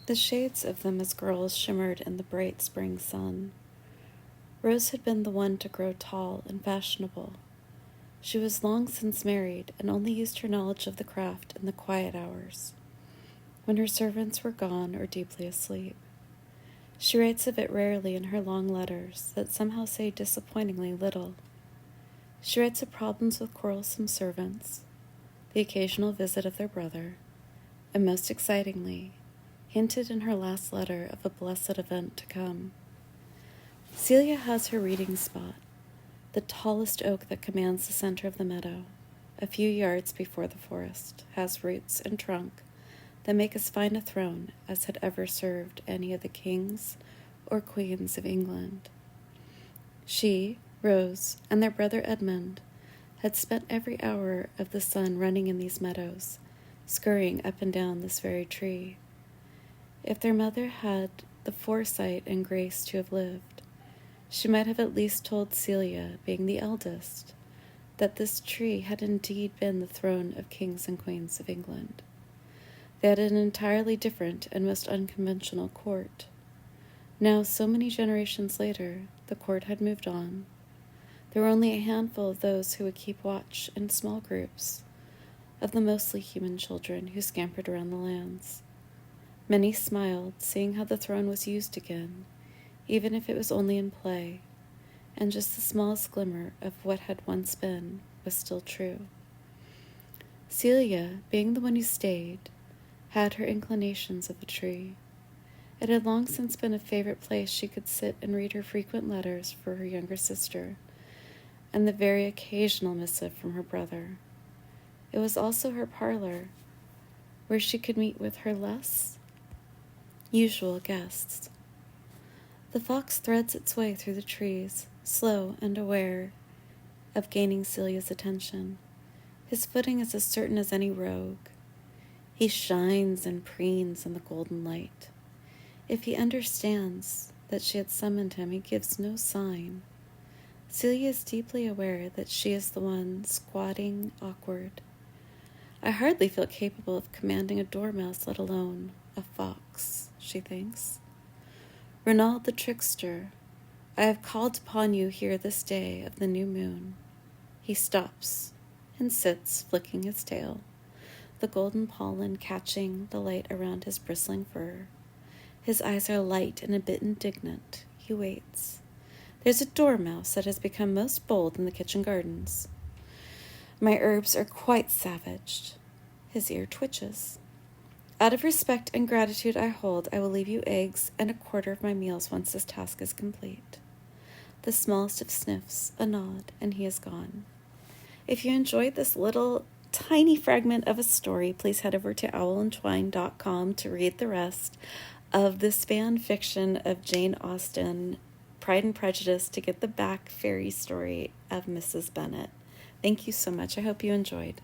The shades of them as girls shimmered in the bright spring sun. Rose had been the one to grow tall and fashionable. She was long since married and only used her knowledge of the craft in the quiet hours, when her servants were gone or deeply asleep. She writes of it rarely in her long letters that somehow say disappointingly little. She writes of problems with quarrelsome servants, the occasional visit of their brother, and most excitingly, hinted in her last letter of a blessed event to come. Celia has her reading spot, the tallest oak that commands the center of the meadow, a few yards before the forest, has roots and trunk that make as fine a throne as had ever served any of the kings or queens of England. She, Rose, and their brother Edmund had spent every hour of the sun running in these meadows, scurrying up and down this very tree. If their mother had the foresight and grace to have lived, she might have at least told Celia, being the eldest, that this tree had indeed been the throne of kings and queens of England. They had an entirely different and most unconventional court. Now, so many generations later, the court had moved on. There were only a handful of those who would keep watch in small groups of the mostly human children who scampered around the lands. Many smiled, seeing how the throne was used again, even if it was only in play, and just the smallest glimmer of what had once been was still true. Celia, being the one who stayed, had her inclinations of a tree. It had long since been a favorite place she could sit and read her frequent letters for her younger sister, and the very occasional missive from her brother. It was also her parlor, where she could meet with her less usual guests. The fox threads its way through the trees, slow and aware of gaining Celia's attention. His footing is as certain as any rogue. He shines and preens in the golden light. If he understands that she had summoned him, he gives no sign. Celia is deeply aware that she is the one squatting, awkward. I hardly feel capable of commanding a dormouse, let alone a fox, she thinks. Renaud the trickster, I have called upon you here this day of the new moon. He stops and sits, flicking his tail, the golden pollen catching the light around his bristling fur. His eyes are light and a bit indignant. He waits. There's a dormouse that has become most bold in the kitchen gardens. My herbs are quite savaged. His ear twitches. Out of respect and gratitude I will leave you eggs and a quarter of my meals once this task is complete. The smallest of sniffs, a nod, and he is gone. If you enjoyed this little tiny fragment of a story, please head over to owlandtwine.com to read the rest of this fan fiction of Jane Austen, Pride and Prejudice, to get the back fairy story of Mrs. Bennet. Thank you so much. I hope you enjoyed.